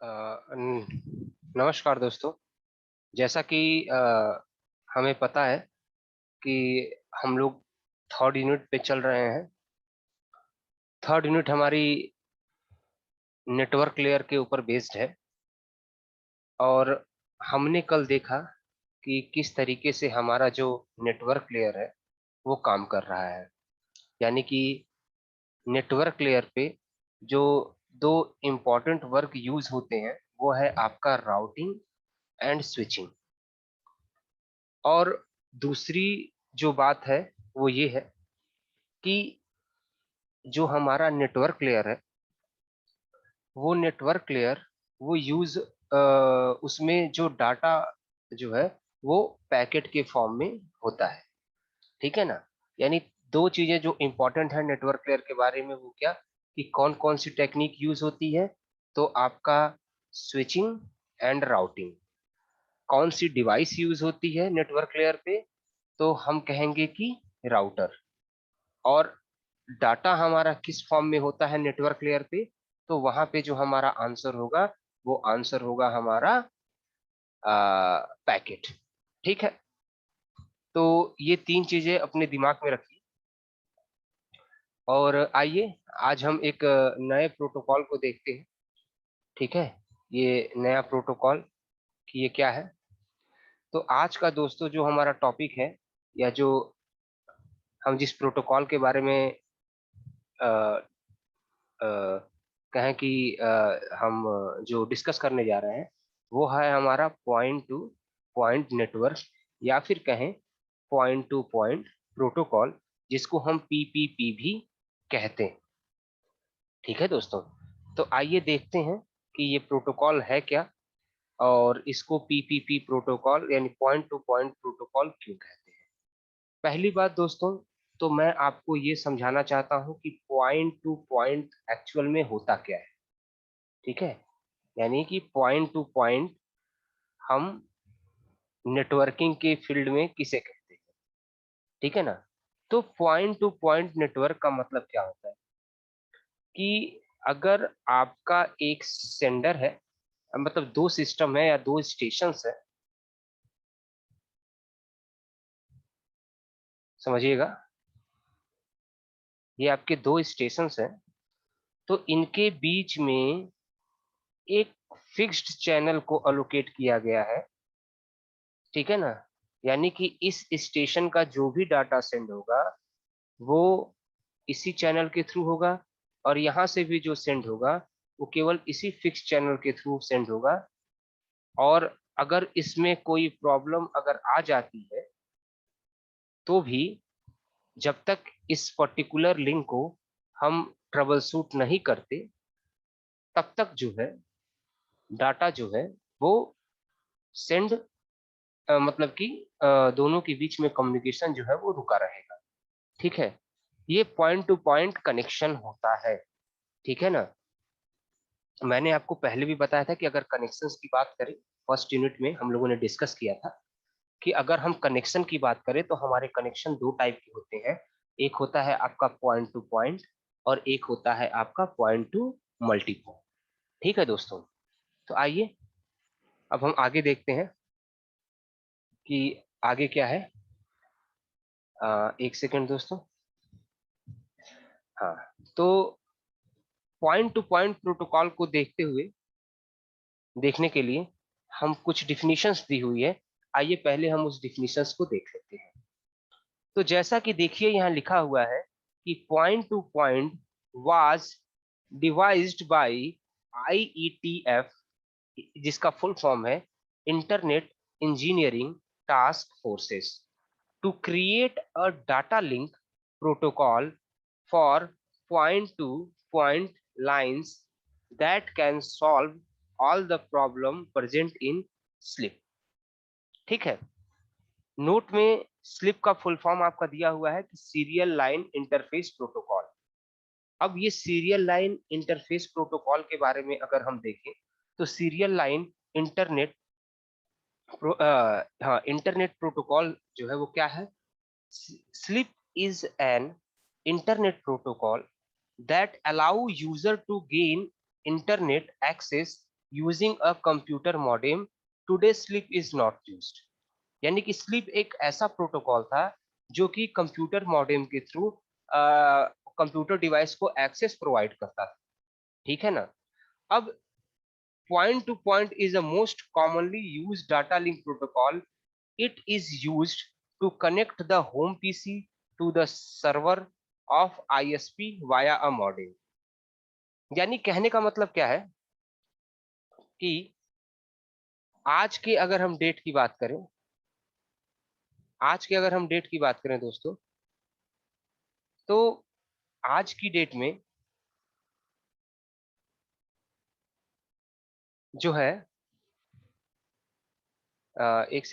नमस्कार दोस्तों। जैसा कि हमें पता है कि हम लोग थर्ड यूनिट पे चल रहे हैं। थर्ड यूनिट हमारी नेटवर्क लेयर के ऊपर बेस्ड है और हमने कल देखा कि किस तरीके से हमारा जो नेटवर्क लेयर है वो काम कर रहा है। यानी कि नेटवर्क लेयर पे जो दो इम्पोर्टेंट वर्क यूज होते हैं वो है आपका राउटिंग एंड स्विचिंग। और दूसरी जो बात है वो ये है कि जो हमारा नेटवर्क लेयर है वो नेटवर्क लेयर वो यूज उसमें जो डाटा जो है वो पैकेट के फॉर्म में होता है। ठीक है ना। यानी दो चीजें जो इंपॉर्टेंट है नेटवर्क लेयर के बारे में वो क्या कि कौन कौन सी टेक्निक यूज होती है। तो आपका स्विचिंग एंड राउटिंग। कौन सी डिवाइस यूज होती है नेटवर्क लेयर पे तो हम कहेंगे कि राउटर। और डाटा हमारा किस फॉर्म में होता है नेटवर्क लेयर पे तो वहां पे जो हमारा आंसर होगा वो आंसर होगा हमारा पैकेट। ठीक है। तो ये तीन चीजें अपने दिमाग में रखिए और आइए आज हम एक नए प्रोटोकॉल को देखते हैं। ठीक है। ये नया प्रोटोकॉल कि ये क्या है। तो आज का दोस्तों जो हमारा टॉपिक है या जो हम जिस प्रोटोकॉल के बारे में अ, अ, कहें कि हम जो डिस्कस करने जा रहे हैं वो है हमारा पॉइंट टू पॉइंट नेटवर्क या फिर कहें पॉइंट टू पॉइंट प्रोटोकॉल जिसको हम पीपीपी भी कहते हैं। ठीक है दोस्तों। तो आइए देखते हैं कि ये प्रोटोकॉल है क्या और इसको पीपीपी प्रोटोकॉल यानी पॉइंट टू पॉइंट प्रोटोकॉल क्यों कहते हैं। पहली बात दोस्तों तो मैं आपको ये समझाना चाहता हूँ कि पॉइंट टू पॉइंट एक्चुअल में होता क्या है। ठीक है। यानी कि पॉइंट टू पॉइंट हम नेटवर्किंग के फील्ड में किसे कहते हैं। ठीक है ना। तो पॉइंट टू पॉइंट नेटवर्क का मतलब क्या होता है कि अगर आपका एक सेंडर है मतलब दो सिस्टम है या दो स्टेशन है। समझिएगा ये आपके दो स्टेशन हैं तो इनके बीच में एक फिक्स्ड चैनल को अलोकेट किया गया है। ठीक है ना। यानी कि इस स्टेशन का जो भी डाटा सेंड होगा वो इसी चैनल के थ्रू होगा और यहाँ से भी जो सेंड होगा वो केवल इसी फिक्स चैनल के थ्रू सेंड होगा। और अगर इसमें कोई प्रॉब्लम अगर आ जाती है तो भी जब तक इस पर्टिकुलर लिंक को हम ट्रबल शूट नहीं करते तब तक जो है डाटा जो है वो सेंड मतलब कि दोनों के बीच में कम्युनिकेशन जो है वो रुका रहेगा। ठीक है। ये पॉइंट टू पॉइंट कनेक्शन होता है। ठीक है ना। मैंने आपको पहले भी बताया था कि अगर कनेक्शंस की बात करें फर्स्ट यूनिट में हम लोगों ने डिस्कस किया था कि अगर हम कनेक्शन की बात करें तो हमारे कनेक्शन दो टाइप के होते हैं। एक होता है आपका पॉइंट टू पॉइंट और एक होता है आपका पॉइंट टू मल्टी पॉइंट। ठीक है दोस्तों। तो आइए अब हम आगे देखते हैं कि आगे क्या है। एक सेकेंड दोस्तों। हाँ। तो पॉइंट टू पॉइंट प्रोटोकॉल को देखने के लिए हम कुछ डिफिनीशंस दी हुई है। आइए पहले हम उस डिफिनीशंस को देख लेते हैं। तो जैसा कि देखिए यहाँ लिखा हुआ है कि point to point was devised by IETF जिसका फुल फॉर्म है internet engineering task forces to create a data link protocol for point to point lines that can solve all the problem present in SLIP. ठीक है। Note में slip का full form आपका दिया हुआ है कि सीरियल लाइन इंटरफेस प्रोटोकॉल। अब ये सीरियल लाइन इंटरफेस प्रोटोकॉल के बारे में अगर हम देखें तो सीरियल लाइन इंटरनेट हाँ इंटरनेट प्रोटोकॉल जो है वो क्या है। Slip is an internet protocol that allow user to gain internet access using a computer modem, today sleep is not used. यानी कि स्लीप एक ऐसा प्रोटोकॉल था जो कि कंप्यूटर मॉडेम के थ्रू कंप्यूटर डिवाइस को एक्सेस प्रोवाइड करता था, ठीक है ना। अब point to point is the most commonly used data link protocol. It is used to connect the home PC to the server of ISP via a modem. यानी कहने का मतलब क्या है कि आज के अगर हम डेट की बात करें, आज के अगर हम डेट की बात करें दोस्तों, तो आज की डेट में जो है एक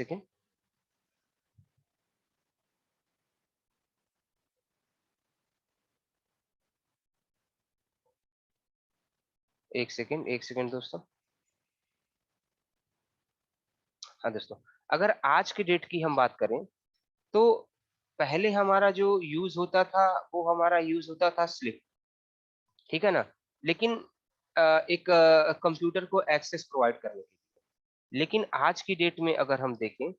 सेकेंड, एक सेकेंड दोस्तों। हाँ दोस्तों, अगर आज की डेट की हम बात करें तो पहले हमारा जो यूज होता था वो हमारा यूज होता था स्लिप, ठीक है ना। लेकिन एक कंप्यूटर को एक्सेस प्रोवाइड करने के लिए। लेकिन आज की डेट में अगर हम देखें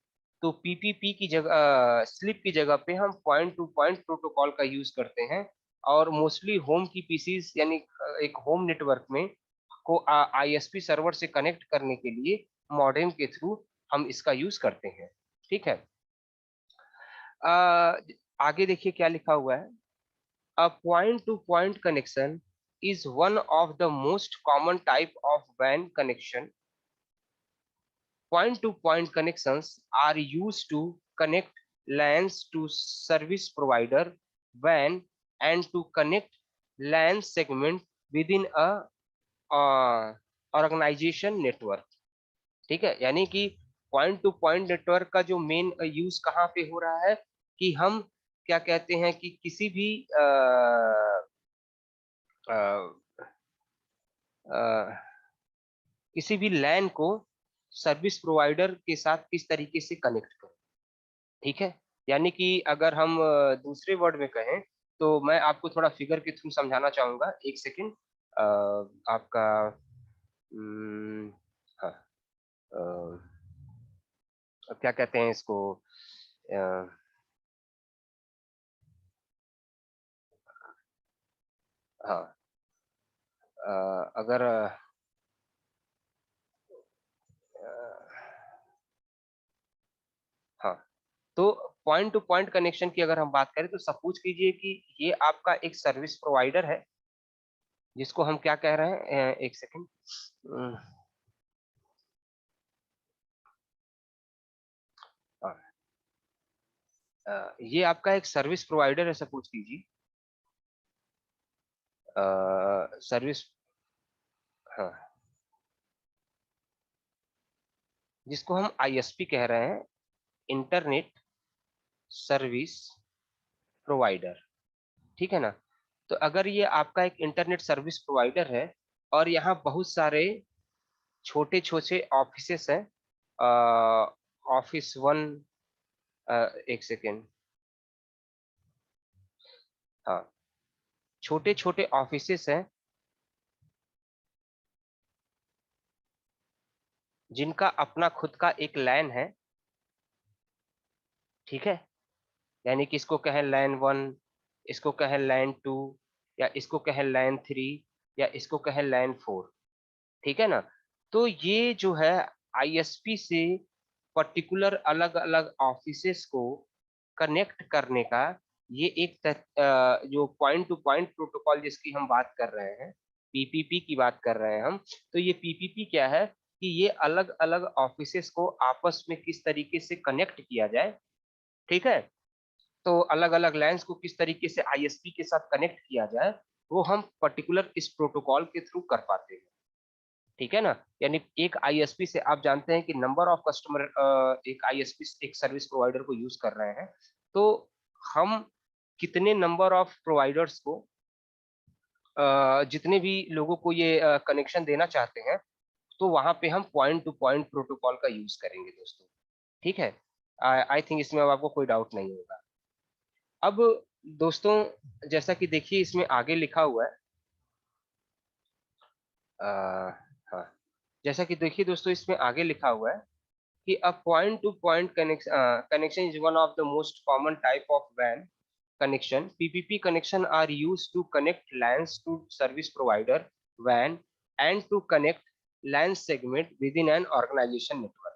तो पीपीपी की जगह, स्लिप की जगह पे हम पॉइंट टू पॉइंट प्रोटोकॉल का यूज करते हैं। और मोस्टली होम की पीसीज यानी एक होम नेटवर्क में को आईएसपी सर्वर से कनेक्ट करने के लिए मॉडेम के थ्रू हम इसका यूज करते हैं, ठीक है। आगे देखिए क्या लिखा हुआ है। अ point to point connection is one of the most common type of WAN connection. Point-to-point connections are used to connect LANs to service provider WAN and to connect LAN segment within a organization network. ठीक है, यानी कि point to point network का जो main use कहाँ पे हो रहा है कि हम क्या कहते हैं कि किसी भी आ, आ, किसी भी लैन को सर्विस प्रोवाइडर के साथ किस तरीके से कनेक्ट करें, ठीक है। यानी कि अगर हम दूसरे वर्ड में कहें तो मैं आपको थोड़ा फिगर के थ्रू समझाना चाहूंगा, एक सेकेंड। आपका हाँ, क्या कहते हैं इसको, अ, हाँ, अगर हाँ, तो पॉइंट टू पॉइंट कनेक्शन की अगर हम बात करें तो सपोज कीजिए कि ये आपका एक सर्विस प्रोवाइडर है जिसको हम क्या कह रहे हैं, एक सेकेंड, ये आपका एक सर्विस प्रोवाइडर है सपोज कीजिए, सर्विस, हाँ, जिसको हम आईएसपी कह रहे हैं, इंटरनेट सर्विस प्रोवाइडर, ठीक है ना। तो अगर ये आपका एक इंटरनेट सर्विस प्रोवाइडर है और यहाँ बहुत सारे छोटे छोटे ऑफिसेस हैं, ऑफिस वन, एक सेकेंड, हाँ, छोटे छोटे ऑफिसेस हैं जिनका अपना खुद का एक लैन है, ठीक है। यानी कि इसको कहें लैन वन, इसको कहें लैन टू, या इसको कहें लैन थ्री, या इसको कहें लैन फोर, ठीक है ना। तो ये जो है आईएसपी से पर्टिकुलर अलग अलग ऑफिसेस को कनेक्ट करने का ये एक जो पॉइंट टू पॉइंट प्रोटोकॉल जिसकी हम बात कर रहे हैं, पीपीपी की बात कर रहे हैं हम। तो ये पीपीपी क्या है कि ये अलग अलग ऑफिसेस को आपस में किस तरीके से कनेक्ट किया जाए, ठीक है। तो अलग अलग लाइंस को किस तरीके से आईएसपी के साथ कनेक्ट किया जाए वो हम पर्टिकुलर इस प्रोटोकॉल के थ्रू कर पाते हैं, ठीक है ना। यानी एक आईएसपी से आप जानते हैं कि नंबर ऑफ कस्टमर, एक आईएसपी एक सर्विस प्रोवाइडर को यूज कर रहे हैं, तो हम कितने नंबर ऑफ प्रोवाइडर्स को, जितने भी लोगों को ये कनेक्शन देना चाहते हैं, तो वहां पे हम पॉइंट टू पॉइंट प्रोटोकॉल का यूज करेंगे दोस्तों, ठीक है। आई थिंक इसमें अब आपको कोई डाउट नहीं होगा। अब दोस्तों जैसा कि देखिए इसमें आगे लिखा हुआ है, हाँ, जैसा कि देखिए दोस्तों इसमें आगे लिखा हुआ है कि a point to point connection is one of the most common type of वैन connection. PPP connection are used to connect LANs to service provider WAN and to connect LAN segment within an organization network.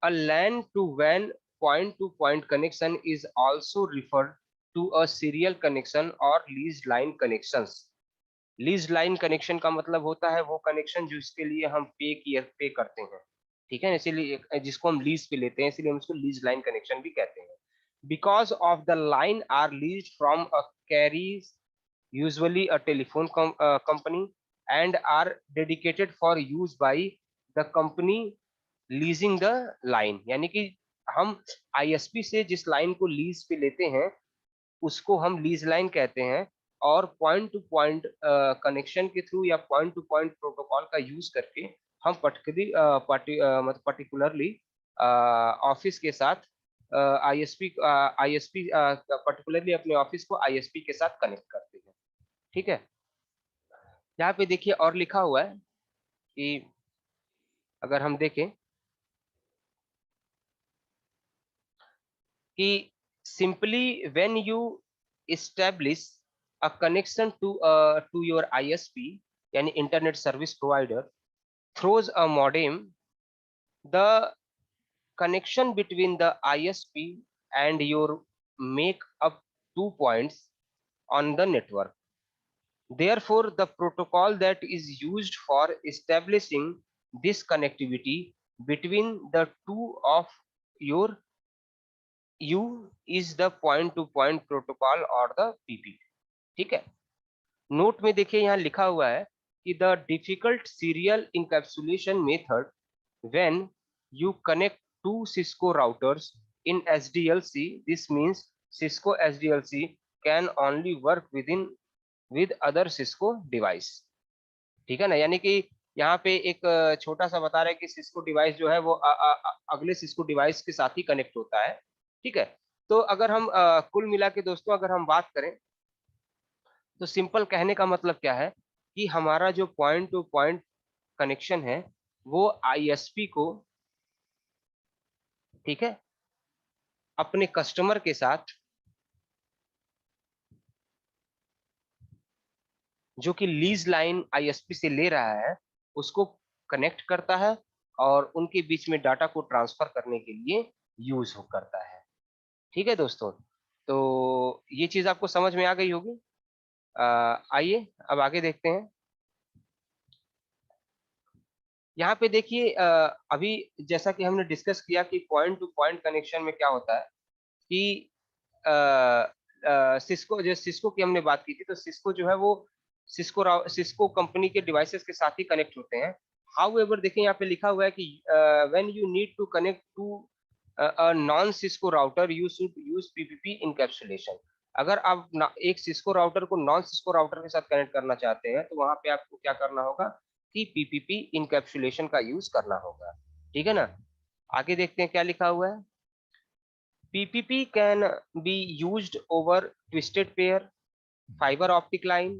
A LAN to WAN point-to-point connection is also referred to a serial connection or leased line connections. Lease line connection का मतलब होता है वो connection जिसके लिए हम पे करते हैं, ठीक है, इसीलिए जिसको हम लीज पे लेते हैं इसीलिए हम उसको लीज लाइन कनेक्शन भी कहते हैं। Because of the line are lease from a carriers usually a telephone company and are dedicated for use by the company leasing the line, यानी कि हम आईएसपी से जिस लाइन को लीज पे लेते हैं उसको हम लीज लाइन कहते हैं। और पॉइंट टू पॉइंट कनेक्शन के थ्रू या पॉइंट टू पॉइंट प्रोटोकॉल का यूज करके हम मतलब पर्टिकुलरली ऑफिस के साथ आईएसपी पर्टिकुलरली अपने ऑफिस को आईएसपी के साथ कनेक्ट करते हैं, ठीक है। यहाँ पे देखिए और लिखा हुआ है कि अगर हम देखें कि simply when you establish a connection to your ISP यानी internet service provider through a modem, the connection between the ISP and your make up 2 points on the network. Therefore, the protocol that is used for establishing this connectivity between the two of your you is the point to point protocol or the PPP, ठीक है। Note में देखिए यहाँ लिखा हुआ है कि the difficult serial encapsulation method when you connect two Cisco routers in SDLC, this means Cisco SDLC can only work with other Cisco device, ठीक है ना। यानी कि यहाँ पे एक छोटा सा बता रहा है कि सिस्को डिवाइस जो है वो अगले सिस्को डिवाइस के साथ ही कनेक्ट होता है, ठीक है। तो अगर हम कुल मिला के दोस्तों अगर हम बात करें तो सिंपल कहने का मतलब क्या है कि हमारा जो पॉइंट टू पॉइंट कनेक्शन है वो आईएसपी को, ठीक है, अपने कस्टमर के साथ जो कि लीज लाइन आईएसपी से ले रहा है उसको कनेक्ट करता है और उनके बीच में डाटा को ट्रांसफर करने के लिए यूज हो करता है, ठीक है दोस्तों। तो ये चीज आपको समझ में आ गई होगी। आइए अब आगे देखते हैं। यहाँ पे देखिए अभी जैसा कि हमने डिस्कस किया कि पॉइंट टू पॉइंट कनेक्शन में क्या होता है कि सिस्को जो सिस्को की हमने बात की थी तो सिस्को जो है वो सिस्को कंपनी के डिवाइसेस के साथ ही कनेक्ट होते हैं। हाउएवर देखिए यहाँ पे लिखा हुआ है कि when you need to connect to a non Cisco router you should use PPP encapsulation. अगर आप एक सिस्को राउटर को नॉन सिस्को राउटर के साथ कनेक्ट करना चाहते हैं तो वहां पे आपको क्या करना होगा कि पीपीपी इनकैप्सुलेशन का यूज करना होगा, ठीक है ना। आगे देखते हैं क्या लिखा हुआ है। PPP can be used over twisted pair, fiber optic line,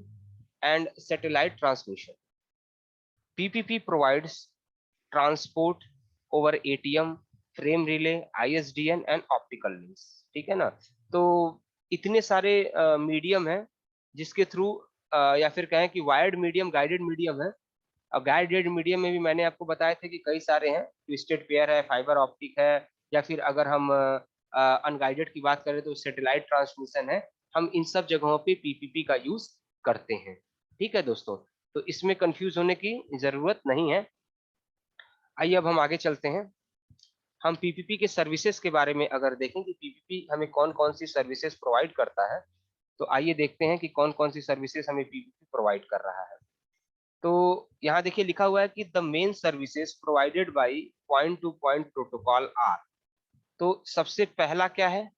and satellite transmission. PPP provides transport over ATM, frame relay, ISDN and optical links, ठीक है ना। तो इतने सारे मीडियम हैं जिसके थ्रू या फिर कहें कि वायर्ड मीडियम गाइडेड मीडियम है। अब गाइडेड मीडियम में भी मैंने आपको बताए थे कि कई सारे हैं, ट्विस्टेड पेयर है, फाइबर ऑप्टिक है, या फिर अगर हम अनगाइडेड की बात करें तो सैटेलाइट ट्रांसमिशन है। हम इन सब जगहों पे पीपीपी का यूज करते हैं, ठीक है दोस्तों। तो इसमें कंफ्यूज होने की जरूरत नहीं है। आइए अब हम आगे चलते हैं। हम पीपीपी के सर्विसेज के बारे में अगर देखें कि पीपीपी हमें कौन कौन सी सर्विसेज प्रोवाइड करता है तो आइए देखते हैं कि कौन कौन सी सर्विसेज हमें पीपीपी प्रोवाइड कर रहा है। तो यहाँ देखिए लिखा हुआ है कि the main services provided by point to point protocol are. तो सबसे पहला क्या है,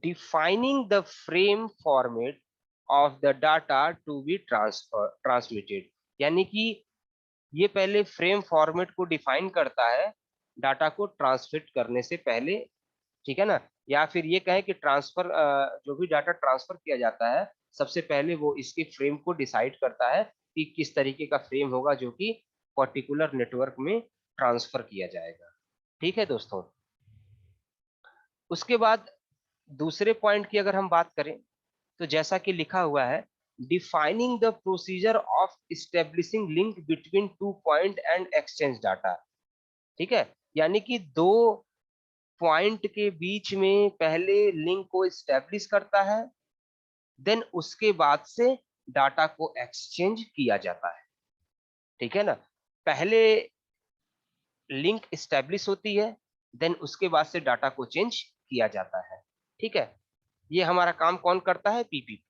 defining the frame format of the data to be transmitted. यानी कि ये पहले फ्रेम फॉर्मेट को डिफाइन करता है डाटा को ट्रांसमिट करने से पहले, ठीक है ना। या फिर ये कहें कि ट्रांसफर जो भी डाटा ट्रांसफर किया जाता है सबसे पहले वो इसके फ्रेम को डिसाइड करता है कि किस तरीके का फ्रेम होगा जो कि पर्टिकुलर नेटवर्क में ट्रांसफर किया जाएगा। ठीक है दोस्तों। उसके बाद दूसरे पॉइंट की अगर हम बात करें तो जैसा कि लिखा हुआ है, defining the procedure of establishing link between two point and exchange data. ठीक है, यानी कि दो पॉइंट के बीच में पहले लिंक को इस्टेब्लिश करता है, देन उसके बाद से डाटा को एक्सचेंज किया जाता है। ठीक है ना, पहले लिंक इस्टेब्लिश होती है, देन उसके बाद से डाटा को चेंज किया जाता है। ठीक है, ये हमारा काम कौन करता है? पीपीपी।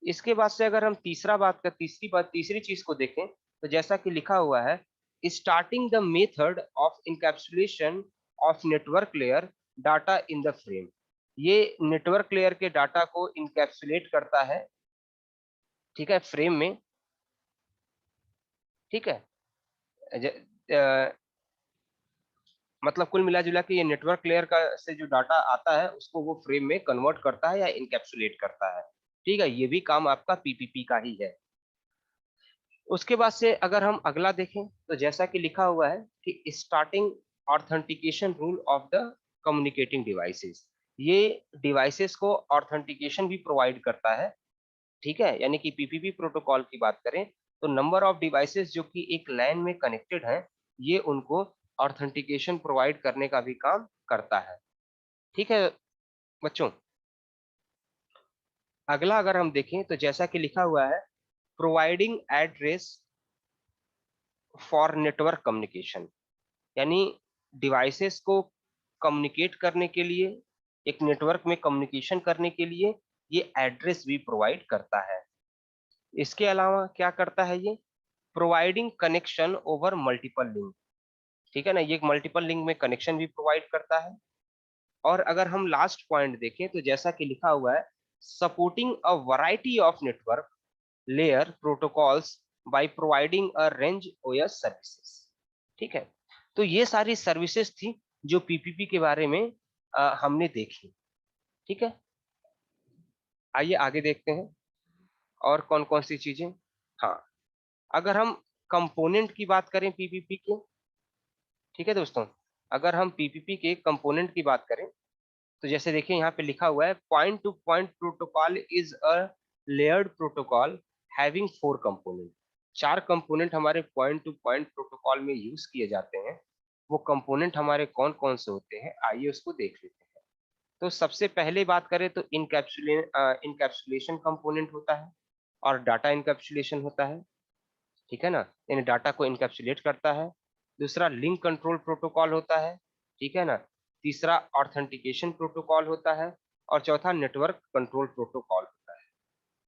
इसके बाद से अगर हम तीसरी चीज को देखें तो जैसा कि लिखा हुआ है, starting the method of encapsulation of network layer data in the frame. ये नेटवर्क लेयर के डाटा को इनकैप्सुलेट करता है, ठीक है, फ्रेम में। ठीक है, मतलब कुल मिला जुला के ये नेटवर्क लेयर का से जो डाटा आता है उसको वो फ्रेम में कन्वर्ट करता है या इनकैप्सुलेट करता है। ठीक है, ये भी काम आपका पीपीपी का ही है। उसके बाद से अगर हम अगला देखें तो जैसा कि लिखा हुआ है कि starting authentication rule of the communicating devices. ये डिवाइसेस को ऑथेंटिकेशन भी प्रोवाइड करता है। ठीक है, यानी कि पीपीपी प्रोटोकॉल की बात करें तो नंबर ऑफ डिवाइसेस जो कि एक लैन में कनेक्टेड हैं, ये उनको ऑथेंटिकेशन प्रोवाइड करने का भी काम करता है। ठीक है बच्चों, अगला अगर हम देखें तो जैसा कि लिखा हुआ है, providing address for network communication. यानी डिवाइसेस को कम्युनिकेट करने के लिए, एक नेटवर्क में कम्युनिकेशन करने के लिए ये एड्रेस भी प्रोवाइड करता है। इसके अलावा क्या करता है ये? Providing connection over multiple link. ठीक है ना, ये मल्टीपल लिंक में कनेक्शन भी प्रोवाइड करता है। और अगर हम लास्ट पॉइंट देखें तो जैसा कि लिखा हुआ है, supporting a variety of network layer protocols by providing a range OS services. ठीक है, तो ये सारी सर्विसेज थी जो पीपीपी के बारे में हमने देखी। ठीक है, आइए आगे देखते हैं और कौन कौन सी चीजें। हाँ, अगर हम कंपोनेंट की बात करें पीपीपी के, ठीक है दोस्तों, अगर हम पीपीपी के कंपोनेंट की बात करें तो जैसे देखिए यहाँ पे लिखा हुआ है, point to point protocol is a layered protocol having 4 component. 4 component हमारे पॉइंट टू पॉइंट प्रोटोकॉल में यूज किए जाते हैं। वो कंपोनेंट हमारे कौन कौन से होते हैं, आइए उसको देख लेते हैं। तो सबसे पहले बात करें तो इनकैप्सुलेशन कंपोनेंट होता है और डाटा इनकैप्सुलेशन होता है। ठीक है ना, इन डाटा को इनकैप्सुलेट करता है। दूसरा लिंक कंट्रोल प्रोटोकॉल होता है। ठीक है ना, तीसरा ऑथेंटिकेशन प्रोटोकॉल होता है और चौथा नेटवर्क कंट्रोल प्रोटोकॉल होता है।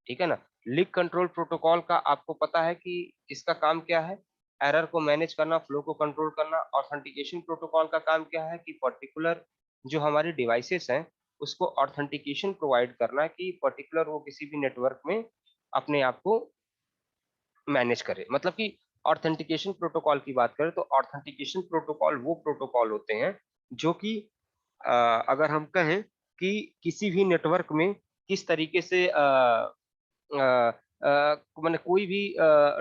ठीक है ना, लिंक कंट्रोल प्रोटोकॉल का आपको पता है कि इसका काम क्या है? एरर को मैनेज करना, फ्लो को कंट्रोल करना। ऑथेंटिकेशन प्रोटोकॉल का काम क्या है? कि पर्टिकुलर जो हमारी डिवाइसेस हैं उसको ऑथेंटिकेशन प्रोवाइड करना कि पर्टिकुलर वो किसी भी नेटवर्क में अपने आप को मैनेज करे। मतलब कि ऑथेंटिकेशन प्रोटोकॉल की बात करें तो ऑथेंटिकेशन प्रोटोकॉल वो प्रोटोकॉल होते हैं जो कि अ, अगर हम कहें कि किसी भी नेटवर्क में किस तरीके से मैंने कोई भी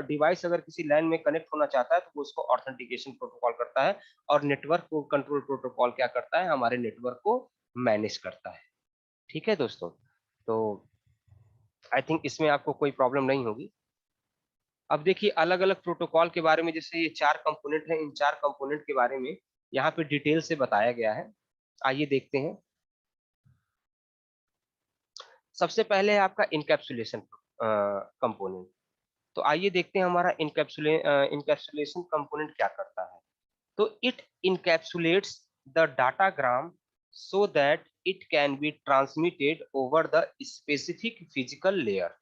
डिवाइस अगर किसी लैन में कनेक्ट होना चाहता है तो वो उसको ऑथेंटिकेशन प्रोटोकॉल करता है, और नेटवर्क को कंट्रोल प्रोटोकॉल क्या करता है? हमारे नेटवर्क को मैनेज करता है। ठीक है दोस्तों, तो आई थिंक इसमें आपको कोई प्रॉब्लम नहीं होगी। अब देखिए अलग अलग प्रोटोकॉल के बारे में, जैसे ये 4 कंपोनेंट हैं, इन 4 कंपोनेंट के बारे में यहाँ पे डिटेल से बताया गया है। आइए देखते हैं। सबसे पहले है आपका इनकैप्सुलेशन कंपोनेंट। तो आइए देखते हैं हमारा इनकैप्सुलेशन कंपोनेंट क्या करता है। तो it encapsulates the datagram so that it can be transmitted over the specific physical layer.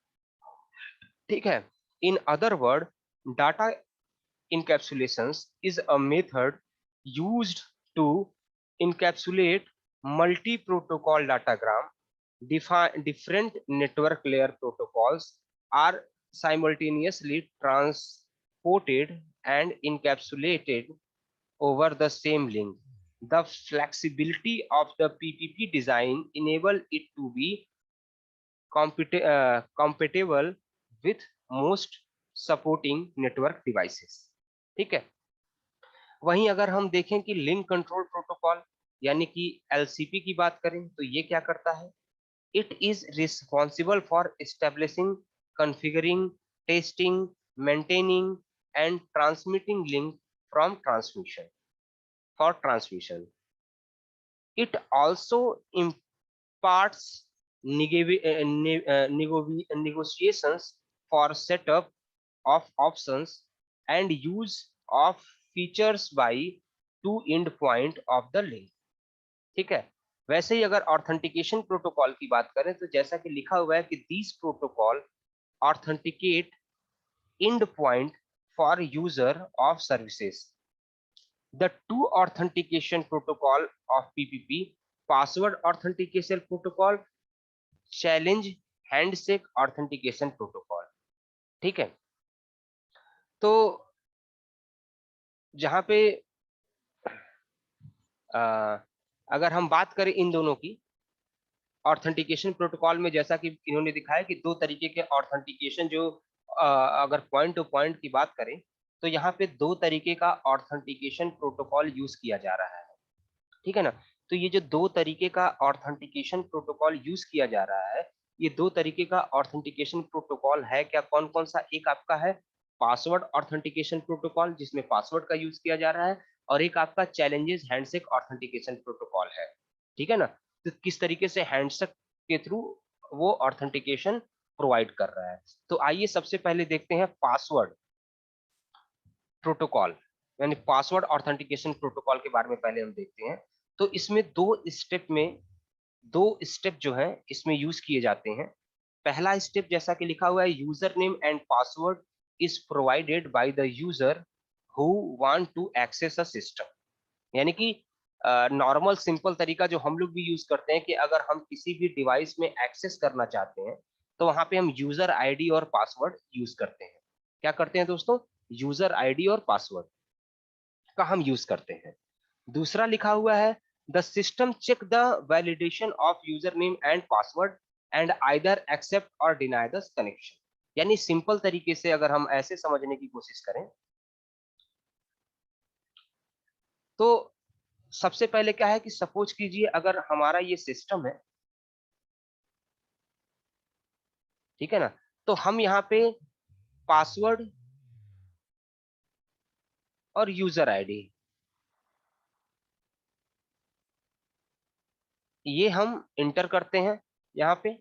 ठीक है, in other word, data encapsulations is a method used to encapsulate multi-protocol datagram. Different network layer protocols are simultaneously transported and encapsulated over the same link. The flexibility of the PPP design enable it to be compatible with most supporting network devices. ठीक है, वहीं अगर हम देखें कि link control protocol यानी कि एलसीपी की बात करें तो ये क्या करता है, it is responsible for establishing, configuring, testing, maintaining and transmitting link from transmission for transmission. It also imparts negotiations for setup of options and use of features by two end point of the link। ठीक है, वैसे ही अगर authentication protocol की बात करें तो जैसा कि लिखा हुआ है कि this protocol authenticate end point for user of services। The two authentication protocol of PPP, password authentication protocol, challenge handshake authentication protocol। ठीक है, तो जहां पे अगर हम बात करें इन दोनों की ऑथेंटिकेशन प्रोटोकॉल में, जैसा कि इन्होंने दिखाया कि दो तरीके के ऑथेंटिकेशन जो अगर पॉइंट टू पॉइंट की बात करें तो यहाँ पे दो तरीके का ऑथेंटिकेशन प्रोटोकॉल यूज किया जा रहा है। ठीक है ना, तो ये जो दो तरीके का ऑथेंटिकेशन प्रोटोकॉल यूज किया जा रहा है, ये दो तरीके का ऑथेंटिकेशन प्रोटोकॉल है क्या, कौन कौन सा, एक आपका है पासवर्ड ऑथेंटिकेशन प्रोटोकॉल जिसमें पासवर्ड का यूज किया जा रहा है, और एक आपका चैलेंजेस हैंडशेक ऑथेंटिकेशन प्रोटोकॉल है। ठीक है ना, तो किस तरीके से हैंडशेक के थ्रू वो ऑथेंटिकेशन प्रोवाइड कर रहा है। तो आइए सबसे पहले देखते हैं पासवर्ड प्रोटोकॉल यानी पासवर्ड ऑथेंटिकेशन प्रोटोकॉल के बारे में पहले हम देखते हैं। तो इसमें दो स्टेप जो है इसमें यूज किए जाते हैं। पहला स्टेप जैसा कि लिखा हुआ है, user name and password is provided by the user who want to access a system. यानी कि नॉर्मल सिंपल तरीका जो हम लोग भी यूज करते हैं कि अगर हम किसी भी डिवाइस में एक्सेस करना चाहते हैं तो वहां पे हम यूजर आईडी और पासवर्ड यूज करते हैं। क्या करते हैं दोस्तों, यूजर आईडी और पासवर्ड का हम यूज करते हैं। दूसरा लिखा हुआ है, the system check the validation of user name and password and either accept or deny the connection. यानी सिंपल तरीके से अगर हम ऐसे समझने की कोशिश करें तो सबसे पहले क्या है कि सपोज कीजिए अगर हमारा ये सिस्टम है, ठीक है ना, तो हम यहाँ पे पासवर्ड और यूजर आईडी ये हम इंटर करते हैं यहाँ पे।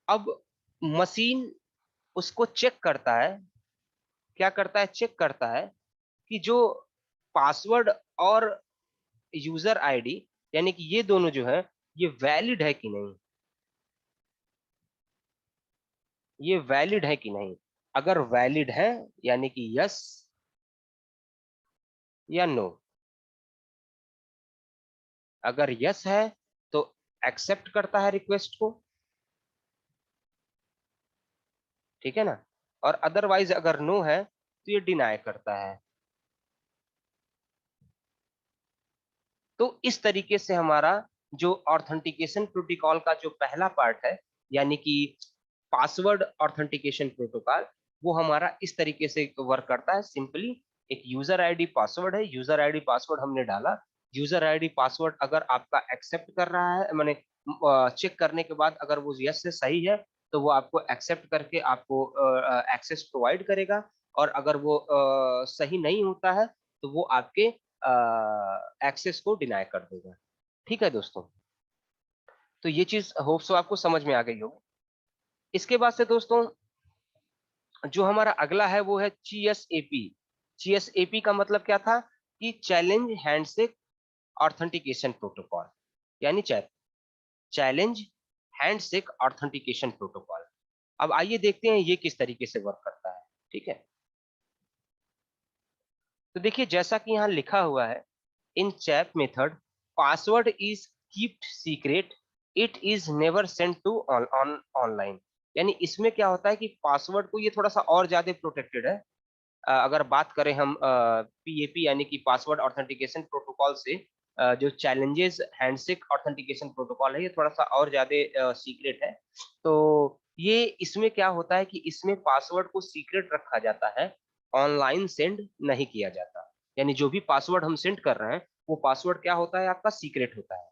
अब मशीन उसको चेक करता है, क्या करता है, चेक करता है कि जो पासवर्ड और यूजर आईडी यानी कि ये दोनों जो है ये वैलिड है कि नहीं, ये वैलिड है कि नहीं। अगर वैलिड है यानी कि यस या नो, अगर यस है तो एक्सेप्ट करता है रिक्वेस्ट को, ठीक है ना, और अदरवाइज अगर नो है तो ये डिनाई करता है। तो इस तरीके से हमारा जो ऑथेंटिकेशन प्रोटोकॉल का जो पहला पार्ट है यानी कि पासवर्ड ऑथेंटिकेशन प्रोटोकॉल, वो हमारा इस तरीके से वर्क करता है। सिंपली एक यूजर आईडी पासवर्ड है, यूजर आईडी पासवर्ड हमने डाला, यूजर आईडी पासवर्ड अगर आपका एक्सेप्ट कर रहा है, मैंने चेक करने के बाद अगर वो यस से सही है तो वो आपको एक्सेप्ट करके आपको एक्सेस प्रोवाइड करेगा, और अगर वो सही नहीं होता है तो वो आपके एक्सेस को डिनाई कर देगा। ठीक है दोस्तों, तो ये चीज होप सो आपको समझ में आ गई होगी। इसके बाद से दोस्तों जो हमारा अगला है वो है CSAP। CSAP का मतलब क्या था कि चैलेंज हैंडशेक ऑथेंटिकेशन प्रोटोकॉल, यानी चैलेंज हैंडशेक ऑथेंटिकेशन प्रोटोकॉल। अब आइए देखते हैं ये किस तरीके से वर्क करता है। ठीक है, तो देखिए जैसा कि यहाँ लिखा हुआ है, in CHAP method password is keeped secret, it is never sent to online. यानी इसमें क्या होता है कि पासवर्ड को ये थोड़ा सा और ज्यादा प्रोटेक्टेड है। अगर बात करें हम PAP यानी कि पासवर्ड ऑथेंटिकेशन प्रोटोकॉल से, जो चैलेंजेस हैंडशेक ऑथेंटिकेशन प्रोटोकॉल है ये थोड़ा सा और ज्यादा सीक्रेट है। तो ये इसमें क्या होता है कि इसमें पासवर्ड को सीक्रेट रखा जाता है, ऑनलाइन सेंड नहीं किया जाता। यानी जो भी पासवर्ड हम सेंड कर रहे हैं वो पासवर्ड क्या होता है, आपका सीक्रेट होता है।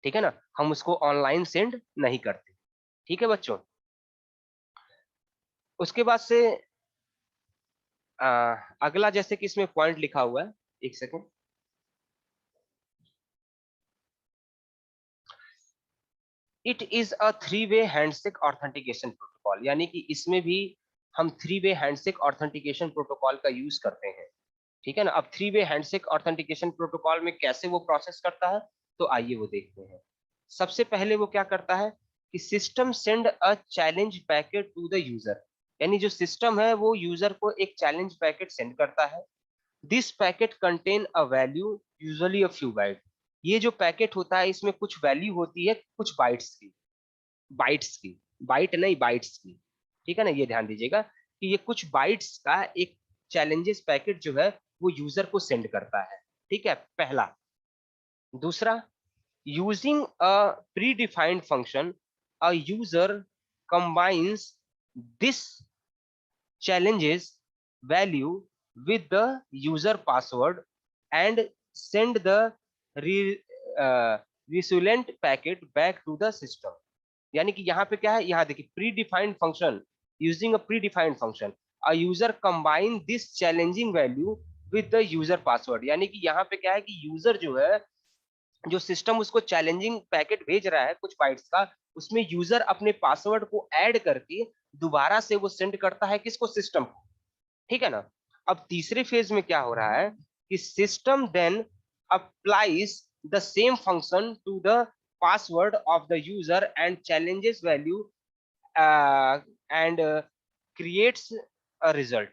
ठीक है ना, हम उसको ऑनलाइन सेंड नहीं करते। ठीक है बच्चों। उसके बाद से अगला जैसे कि इसमें पॉइंट लिखा हुआ है, एक सेकेंड। इट इज अ 3-वे हैंडशेक ऑथेंटिकेशन प्रोटोकॉल, यानी कि इसमें भी हम 3-वे हैंडशेक ऑथेंटिकेशन प्रोटोकॉल का यूज करते हैं। ठीक है ना। अब 3-वे हैंडशेक ऑथेंटिकेशन प्रोटोकॉल में कैसे वो प्रोसेस करता है, तो आइए वो देखते हैं। सबसे पहले वो क्या करता है कि system send a challenge packet to the user, यानी जो सिस्टम है वो यूजर को एक चैलेंज पैकेट सेंड करता है। This packet contain a value, usually a few byte. ये जो पैकेट होता है इसमें कुछ वैल्यू होती है, कुछ बाइट्स की, बाइट्स की, बाइट नहीं बाइट्स की। ठीक है ना, ये ध्यान दीजिएगा कि ये कुछ बाइट्स का एक चैलेंजेस पैकेट जो है वो यूजर को सेंड करता है। ठीक है, पहला। दूसरा, using a pre defined function, a user combines this challenges value with the user password and send the re, resilient packet back to the system। यानी कि यहाँ पे क्या है, यहाँ देखिए pre defined function, using a pre defined function, a user combine this challenging value with the user password. यानी कि यहाँ पे क्या है कि यूजर जो है, जो सिस्टम उसको चैलेंजिंग पैकेट भेज रहा है कुछ बाइट्स का, उसमें यूजर अपने पासवर्ड को ऐड करके दोबारा से वो सेंड करता है किसको, सिस्टम को। ठीक है ना। अब तीसरे फेज में क्या हो रहा है कि system then applies the same function to the password of the user and challenges value and creates a result.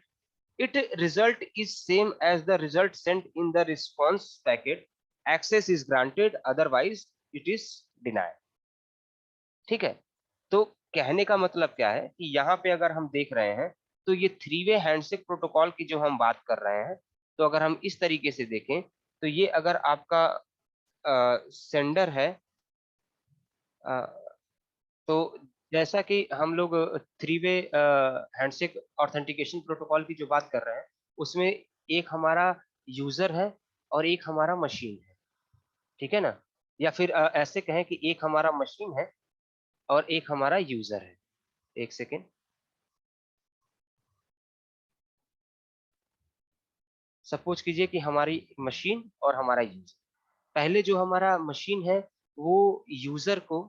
It result is same as the result sent in the response packet. Access is granted, otherwise it is denied। ठीक है। तो कहने का मतलब क्या है कि यहाँ पे अगर हम देख रहे हैं तो ये 3-वे हैंडशेक प्रोटोकॉल की जो हम बात कर रहे हैं, तो अगर हम इस तरीके से देखें तो ये अगर आपका सेंडर है, तो जैसा कि हम लोग 3-वे हैंडशेक ऑथेंटिकेशन प्रोटोकॉल की जो बात कर रहे हैं, उसमें एक हमारा यूजर है और एक हमारा मशीन है। ठीक है ना, या फिर ऐसे कहें कि एक हमारा मशीन है और एक हमारा यूजर है। एक सेकेंड। सपोज कीजिए कि हमारी मशीन और हमारा यूजर, पहले जो हमारा मशीन है वो यूजर को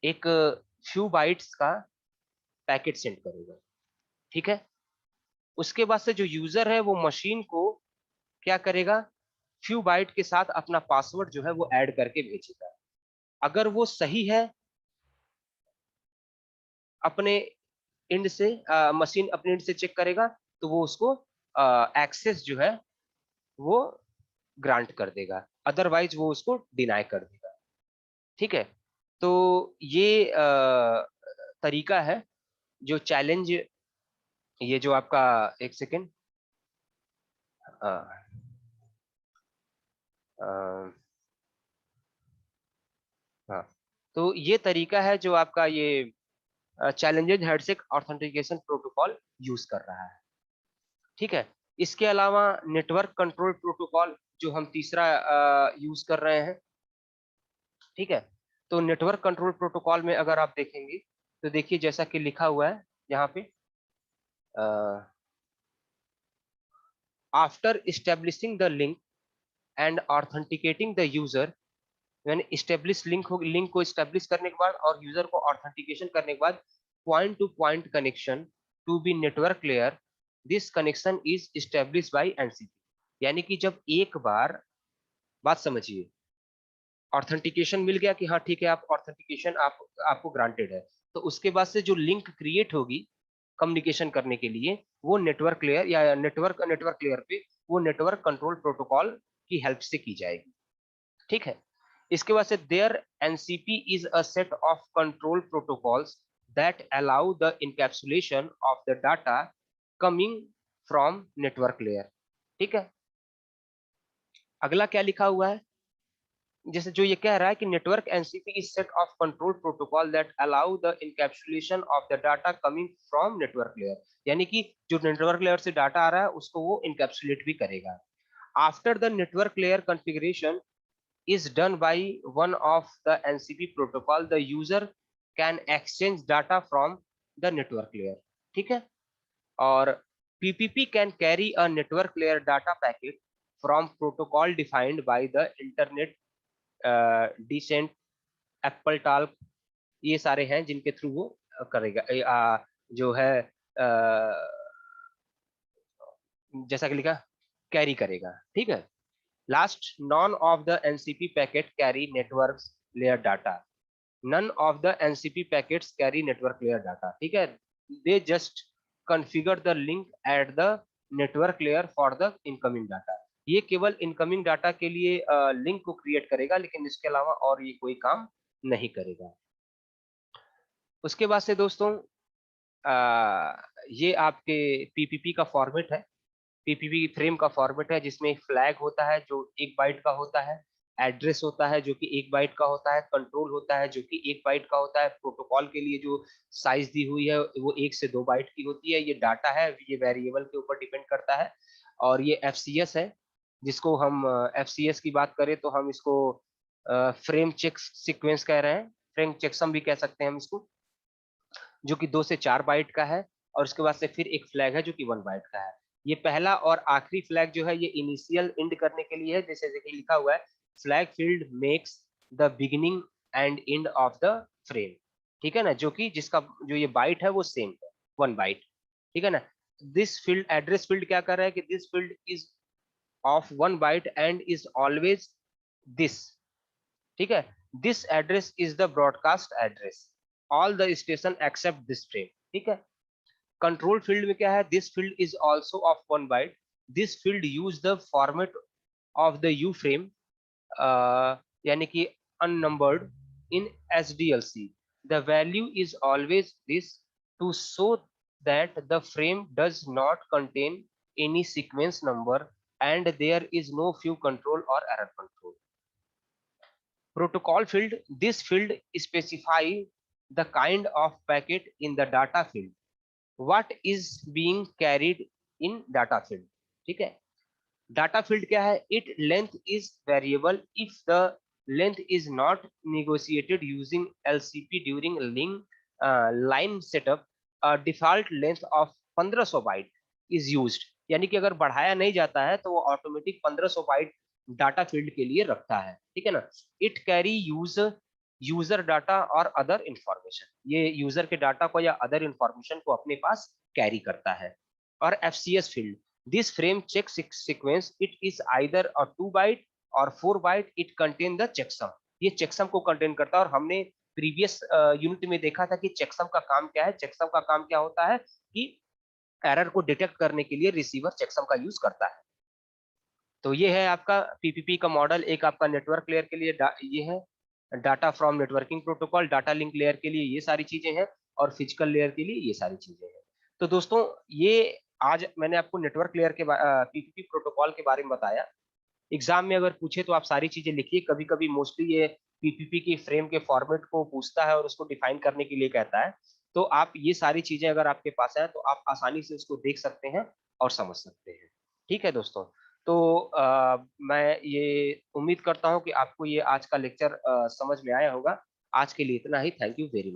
एक फ्यू बाइट्स का पैकेट सेंड करेगा। ठीक है। उसके बाद से जो यूजर है वो मशीन को क्या करेगा, फ्यू बाइट के साथ अपना पासवर्ड जो है वो ऐड करके भेजेगा। अगर वो सही है, अपने एंड से मशीन अपने एंड से चेक करेगा तो वो उसको एक्सेस जो है वो ग्रांट कर देगा, अदरवाइज वो उसको डिनाई कर देगा। ठीक है। तो ये तरीका है जो चैलेंज, ये जो आपका, एक सेकेंड, हाँ, तो ये तरीका है जो आपका ये चैलेंजेस हेडसेक ऑथेंटिकेशन प्रोटोकॉल यूज कर रहा है। ठीक है। इसके अलावा नेटवर्क कंट्रोल प्रोटोकॉल जो हम तीसरा यूज कर रहे हैं। ठीक है। तो नेटवर्क कंट्रोल प्रोटोकॉल में अगर आप देखेंगे तो देखिए जैसा कि लिखा हुआ है यहाँ पे, after establishing the link and authenticating the user, यानी इस्टेब्लिश लिंक हो, लिंक को इस्टेब्लिश करने के बाद और यूजर को ऑथेंटिकेशन करने के बाद point to point connection to be network layer, this connection is establish by NCP. यानी कि जब एक बार, बात समझिए, ऑथेंटिकेशन मिल गया कि हाँ ठीक है आप ऑथेंटिकेशन आपको ग्रांटेड है, तो उसके बाद से जो लिंक क्रिएट होगी कम्युनिकेशन करने के लिए, वो नेटवर्क लेयर या नेटवर्क लेयर पे वो नेटवर्क कंट्रोल प्रोटोकॉल की हेल्प से की जाएगी। ठीक है। इसके बाद से there NCP is a set of control protocols that allow the encapsulation of the data coming from network layer. ठीक है। अगला क्या लिखा हुआ है, जैसे जो ये कह रहा है कि network NCP is set of control protocol that allow the encapsulation of the data coming from network layer, यानी कि जो नेटवर्क लेयर से डाटा आ रहा है उसको वो इनकैप्सुलेट भी करेगा। After the network layer configuration is done by one of the NCP protocol, the user can exchange data from the network layer, ठीक है। और PPP can carry a network layer data packet from protocol defined by the internet decent Apple talc, ये सारे हैं जिनके through वो करेगा जो है जैसा कि लिखा कैरी करेगा, ठीक है। Last, none of the NCP packet carry network layer data, none of the NCP packets carry network layer data, ठीक है। they just configure the link at the network layer for the incoming data, ये केवल incoming data के लिए link को create करेगा, लेकिन इसके अलावा और ये कोई काम नहीं करेगा। उसके बाद से दोस्तों ये आपके पीपीपी का फॉर्मेट है, पीपीपी फ्रेम का फॉर्मेट है, जिसमें एक फ्लैग होता है जो 1 बाइट का होता है, एड्रेस होता है जो कि 1 बाइट का होता है, कंट्रोल होता है जो कि 1 बाइट का होता है, प्रोटोकॉल के लिए जो साइज दी हुई है वो 1 से 2 बाइट की होती है, ये डाटा है, ये वेरिएबल के ऊपर डिपेंड करता है। और ये एफसीएस है, जिसको हम एफसीएस की बात करें तो हम इसको फ्रेम चेक सीक्वेंस कह रहे हैं, फ्रेम चेकसम भी कह सकते हैं हम इसको, जो कि 2 से 4 बाइट का है। और उसके बाद से फिर एक फ्लैग है जो कि 1 बाइट का है। ये पहला और आखिरी फ्लैग जो है ये इनिशियल एंड करने के लिए है, जैसे देखिए लिखा हुआ है flag field makes the beginning and end of the frame, ठीक है ना, जो कि जिसका जो ये बाइट है वो सेम है 1 बाइट, ठीक है ना। दिस फील्ड एड्रेस फील्ड क्या कर रहा है कि this field is of 1 byte and is always this, ठीक है। This address is the broadcast address, all the station accept this frame, ठीक है। कंट्रोल फील्ड में क्या है, this field is also of 1 byte, this field use the format of the U frame, यानी कि unnumbered in SDLC, the value is always this to show that the frame does not contain any sequence number and there is no few control or error control. Protocol field, this field specify the kind of packet in the data field, what is being carried in data field, ठीक है। Data field क्या है, it length is variable if the length is not negotiated using LCP during link line setup, default length of 1500 byte is used, यानी कि अगर बढ़ाया नहीं जाता है तो वो ऑटोमेटिक 1500 बाइट डाटा फील्ड के लिए रखता है, ठीक है ना। इट कैरी यूजर डाटा और अदर इंफॉर्मेशन, ये यूजर के डाटा को या अदर इंफॉर्मेशन को अपने पास कैरी करता है। और FCS field, this frame check sequence it is either a 2 byte or 4 byte, it contain the checksum, ये checksum को कंटेन करता है। और हमने प्रीवियस यूनिट में देखा था कि checksum का काम क्या है, checksum का काम क्या होता है कि एरर को डिटेक्ट करने के लिए रिसीवर checksum का यूज करता है। तो ये है आपका पीपीपी का मॉडल, एक आपका नेटवर्क लेयर के लिए ये है data from networking protocol, data link layer के लिए ये सारी चीजें हैं, और फिजिकल लेयर के लिए ये सारी चीजें हैं। तो दोस्तों ये आज मैंने आपको नेटवर्क लेयर के पीपीपी प्रोटोकॉल के बारे में बताया। एग्जाम में अगर पूछे तो आप सारी चीजें लिखिए, कभी कभी मोस्टली ये पीपीपी की फ्रेम के फॉर्मेट को पूछता है और उसको डिफाइन करने के लिए कहता है, तो आप ये सारी चीजें अगर आपके पास है तो आप आसानी से उसको देख सकते हैं और समझ सकते हैं, ठीक है दोस्तों। तो मैं ये उम्मीद करता हूँ कि आपको ये आज का लेक्चर समझ में आया होगा। आज के लिए इतना ही, थैंक यू वेरी मच।